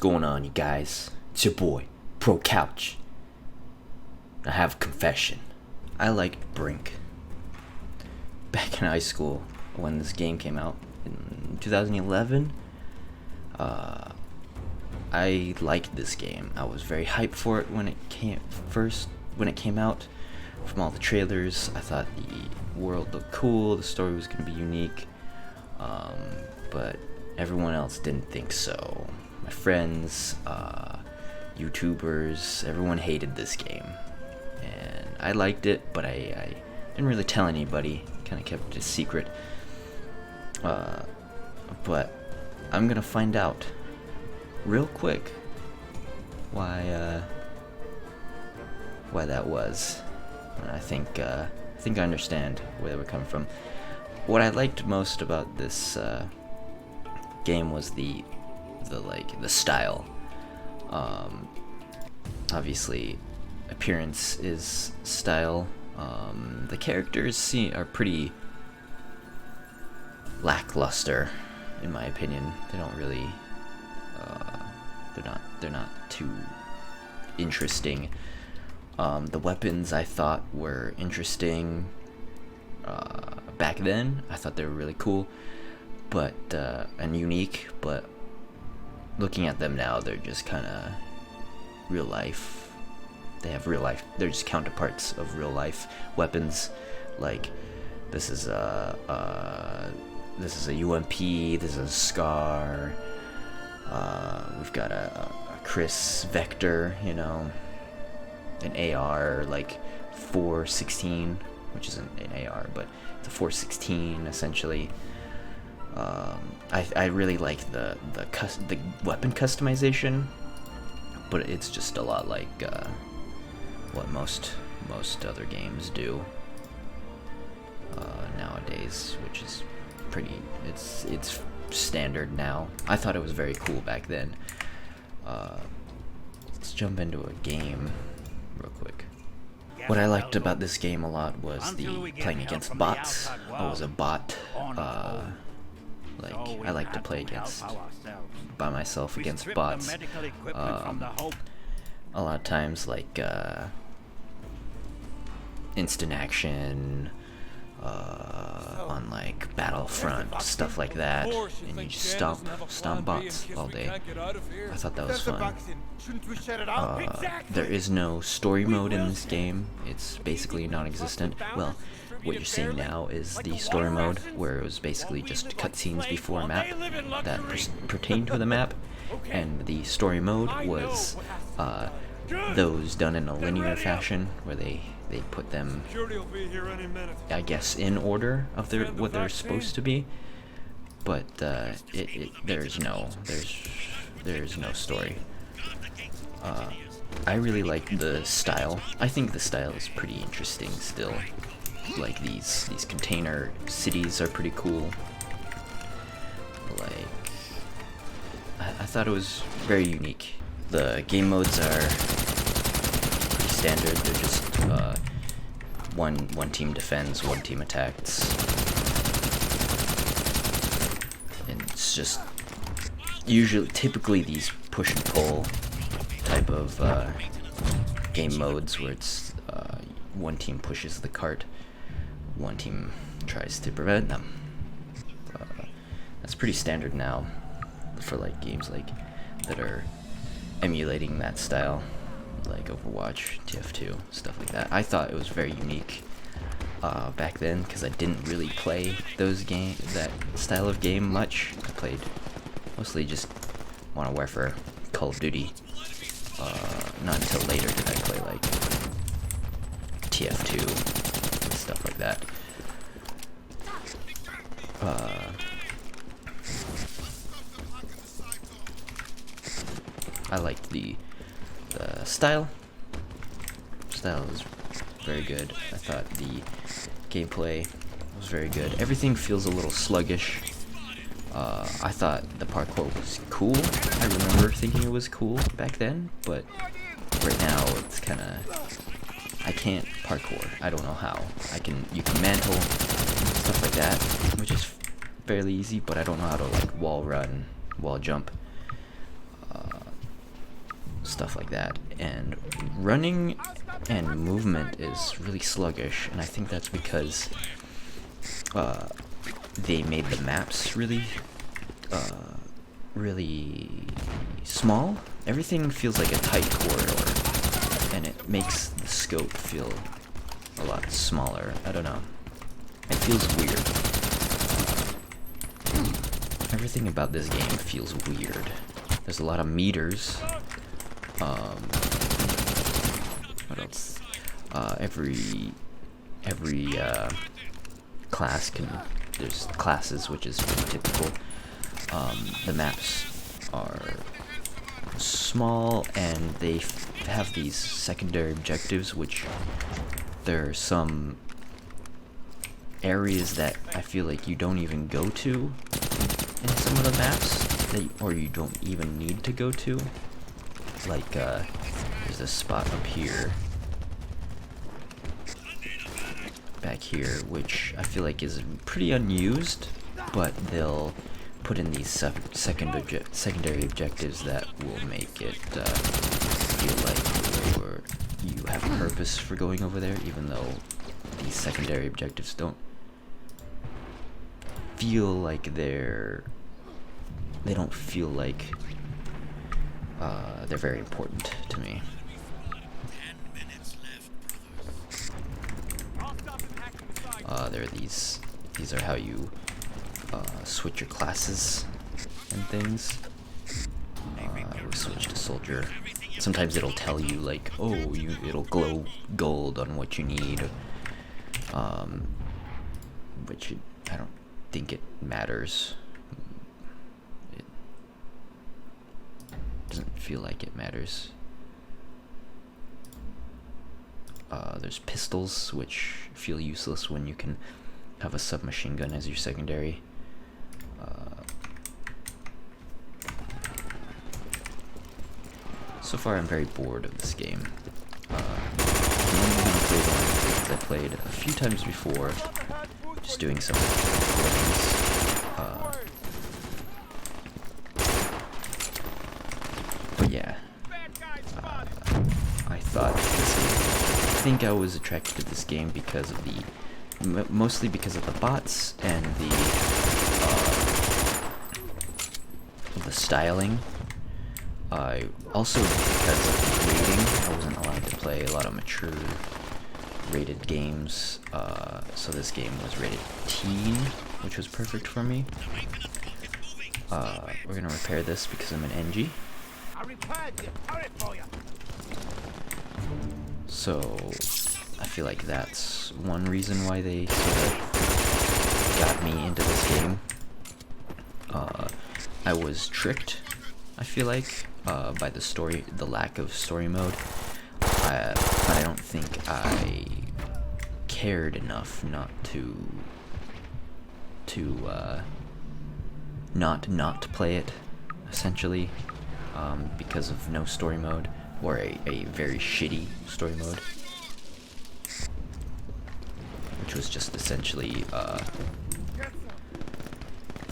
going on, you guys? It's your boy, ProCouch. I have a confession. I liked Brink. Back in high school, when this game came out in 2011, I liked this game. I was very hyped for it when it came out. From all the trailers, I thought the world looked cool, the story was going to be unique, but everyone else didn't think so. My friends, YouTubers, everyone hated this game, and I liked it, but I didn't really tell anybody, kind of kept it a secret, but I'm going to find out real quick why that was. I think I understand where they were coming from. What I liked most about this game was the style. Obviously, appearance is style. The characters are pretty lackluster, in my opinion. They don't really. They're not too interesting. The weapons I thought were interesting back then. I thought they were really cool, but and unique. But looking at them now, they're just kind of real life. They have real life. They're just counterparts of real life weapons. Like this is a UMP. This is a Scar. We've got a Chris Vector. You know. An AR, like 416, which isn't an AR, but it's a 416 essentially. I really like the weapon customization, but it's just a lot like what most other games do nowadays, which is pretty. It's standard now. I thought it was very cool back then. Let's jump into a game real quick. What I liked about this game a lot was the playing against bots. I was a bot. I like to play by myself against bots. A lot of times, like instant action on like Battlefront, stuff like that, and you just stomp bots all day. I thought that was fun. There is no story mode in this game. It's basically non-existent. Well, what you're seeing now is the story mode, where it was basically just cutscenes before a map that pertain to the map, and the story mode was those done in a linear fashion, where they put them, I guess, in order of what they're supposed to be, but there's no story. I really like the style. I think the style is pretty interesting still. Like these container cities are pretty cool. Like I thought it was very unique. The game modes are pretty standard. They're just one team defends, one team attacks, and it's just typically these push and pull type of game modes where it's one team pushes the cart, one team tries to prevent them. That's pretty standard now for like games like that are emulating that style, like Overwatch, TF2, stuff like that. I thought it was very unique back then because I didn't really play that style of game much. I played mostly just Modern Warfare, Call of Duty. Not until later did I play like TF2 and stuff like that. I liked the style. Style was very good. I thought the gameplay was very good. Everything feels a little sluggish. I thought the parkour was cool. I remember thinking it was cool back then, but right now it's kind of, I can't parkour. I don't know how. You can mantle, stuff like that, which is fairly easy, but I don't know how to like wall run, wall jump. stuff like that. And running and movement is really sluggish, and I think that's because they made the maps really small. Everything feels like a tight corridor, and it makes the scope feel a lot smaller. I don't know. It feels weird. Everything about this game feels weird. There's a lot of meters. What else? Every class there's classes, which is pretty typical. The maps are small, and they have these secondary objectives, which there are some areas that I feel like you don't even go to in some of the maps, or you don't even need to go to. Like, there's a spot up here, back here, which I feel like is pretty unused, but they'll put in these secondary objectives that will make it feel like you have a purpose for going over there, even though these secondary objectives don't feel like they don't feel like they're very important to me. There are these are how you switch your classes and things. We'll switch to soldier. Sometimes it'll tell you like, oh, it'll glow gold on what you need, which I don't think it matters. It doesn't feel like it matters. There's pistols, which feel useless when you can have a submachine gun as your secondary. So far, I'm very bored of this game. I'm only going to play the one because I played a few times before, just doing some recordings. But yeah, I think I was attracted to this game because of mostly because of the bots and the styling. Also because of the rating. I wasn't allowed to play a lot of mature rated games, so this game was rated teen, which was perfect for me. We're gonna repair this because I'm an NG. So I feel like that's one reason why they sort of got me into this game. I was tricked, I feel like, by the lack of story mode, but I don't think I cared enough not play it, essentially, because of no story mode, or a very shitty story mode, which was just essentially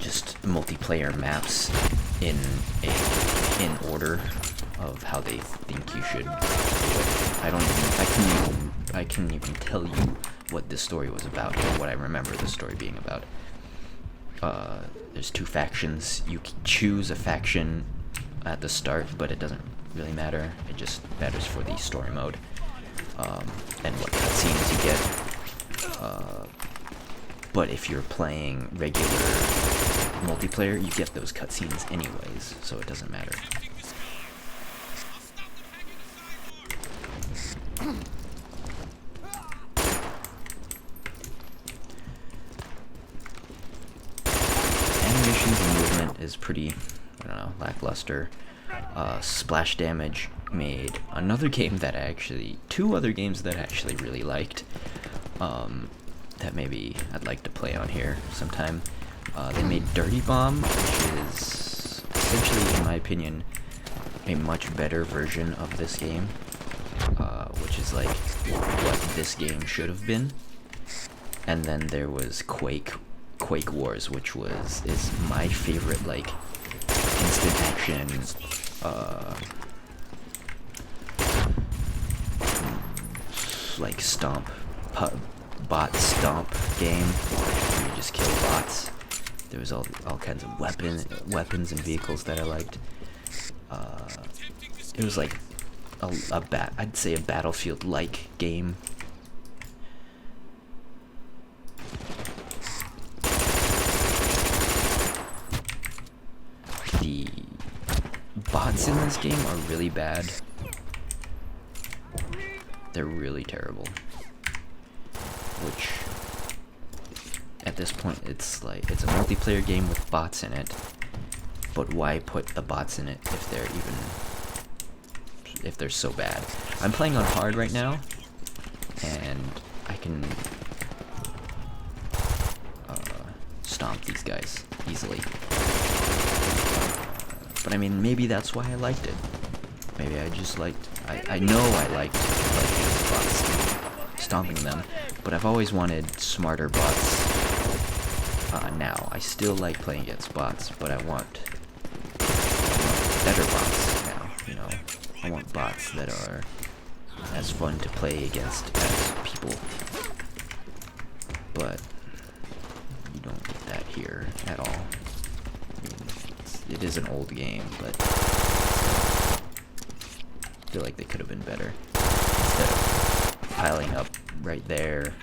just multiplayer maps in order of how they think you should do it. I couldn't even tell you what this story was about, or what I remember the story being about. There's two factions. You can choose a faction at the start, but it doesn't really matter. It just matters for the story mode, and what cutscenes you get. But if you're playing regular multiplayer, you get those cutscenes anyways, so it doesn't matter. Animations and movement is pretty, I don't know, lackluster. Splash Damage made another game that two other games that I actually really liked, that maybe I'd like to play on here sometime. They made Dirty Bomb, which is essentially, in my opinion, a much better version of this game, which is like what this game should have been. And then there was Quake Wars, which is my favorite, like, instant action like bot stomp game where you just kill bots. There was all kinds of weapons and vehicles that I liked. It was like I'd say a Battlefield-like game. The bots in this game are really bad. They're really terrible. Which, at this point, it's a multiplayer game with bots in it. But why put the bots in it if they're so bad? I'm playing on hard right now, and I can stomp these guys easily. But I mean, maybe that's why I liked it. Maybe I just liked. I know I liked bots, stomping them, but I've always wanted smarter bots. Now I still like playing against bots, but I want better bots now. You know, I want bots that are as fun to play against as people. But you don't get that here at all. I mean, it is an old game, but I feel like they could have been better. Instead of piling up right there,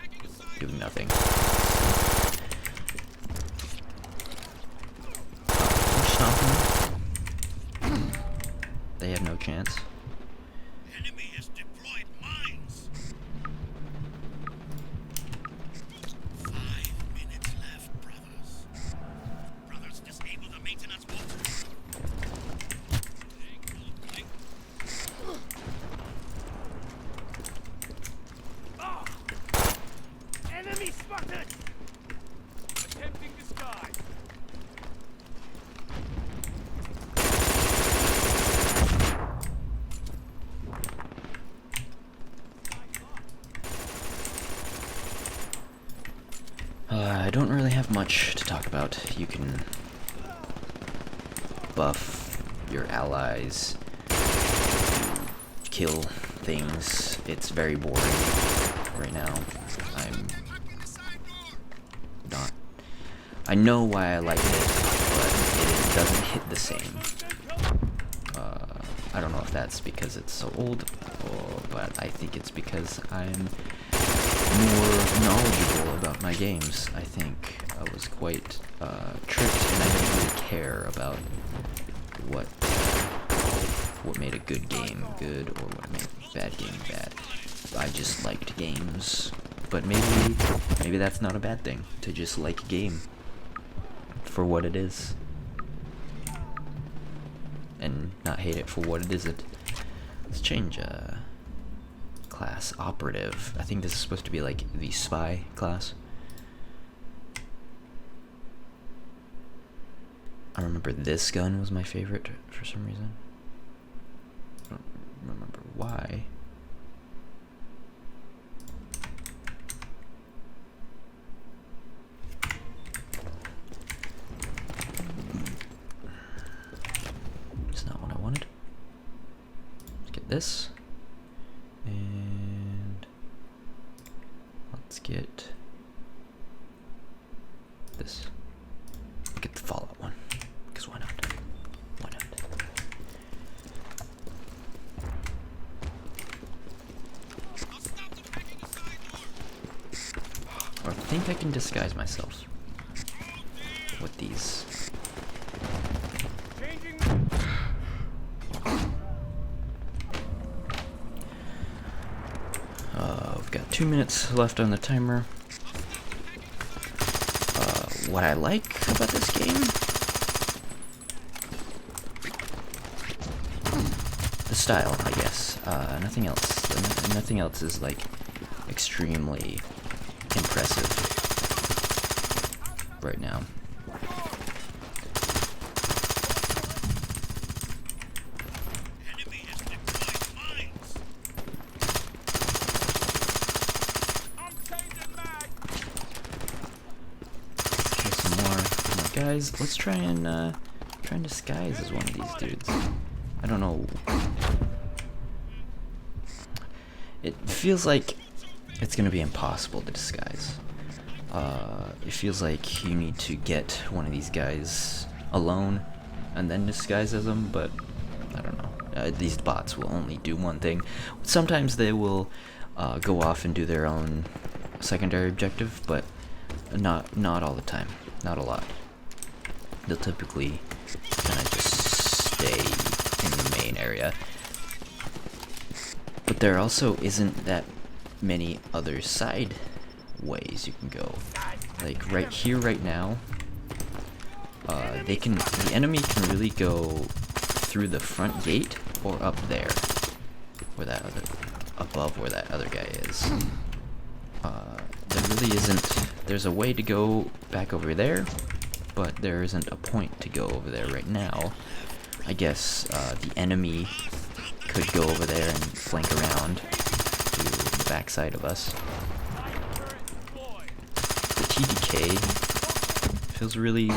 doing nothing. They have no chance. Enemy has deployed mines. 5 minutes left, brothers. Brothers, disable the maintenance water. Enemy spotted. Attempting disguise. I don't really have much to talk about. You can buff your allies, kill things. It's very boring right now. I know why I like it, but it doesn't hit the same. I don't know if that's because it's so old, but I think it's because I'm more knowledgeable about my games. I think I was quite tricked, and I didn't really care about what made a good game good or what made a bad game bad. I just liked games, but maybe that's not a bad thing, to just like a game for what it is and not hate it for what it isn't. Let's change class. Operative. I think this is supposed to be like the spy class. I remember this gun was my favorite for some reason. I don't remember why. It's not what I wanted. Let's get this. And let's get this. Get the Fallout one, because why not? Why not? Or I think I can disguise myself with these. We've got 2 minutes left on the timer. What I like about this game? The style, I guess. Nothing else. Nothing else is like extremely impressive right now. Guys, let's try and disguise as one of these dudes. I don't know. It feels like it's gonna be impossible to disguise. It feels like you need to get one of these guys alone and then disguise as them, but I don't know. These bots will only do one thing. Sometimes they will go off and do their own secondary objective, but not all the time. Not a lot. They'll typically kind of just stay in the main area. But there also isn't that many other side ways you can go. Like right here, right now, the enemy can really go through the front gate or up there, where that other, above where that other guy is. There really isn't. There's a way to go back over there, but there isn't a point to go over there right now. I guess the enemy could go over there and flank around to the backside of us. The TDK feels really,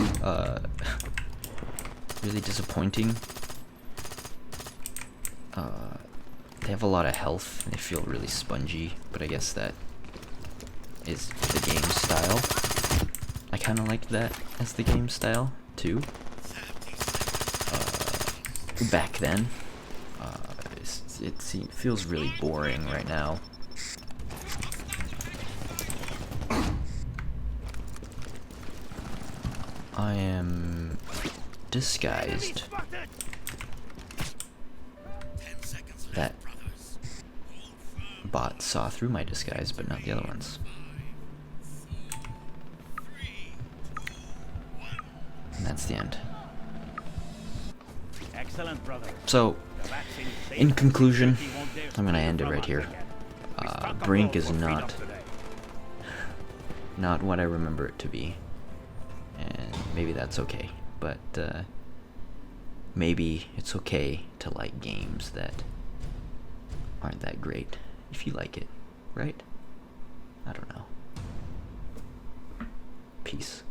really disappointing. They have a lot of health and they feel really spongy, but I guess that is the game style. I kind of like that as the game style too. Back then, it feels really boring right now. I am disguised. That bot saw through my disguise, but not the other ones. And that's the end. Excellent, brother. So, in conclusion, I'm gonna end it right here. Brink is not what I remember it to be, and maybe that's okay. But maybe it's okay to like games that aren't that great if you like it, right? I don't know. Peace.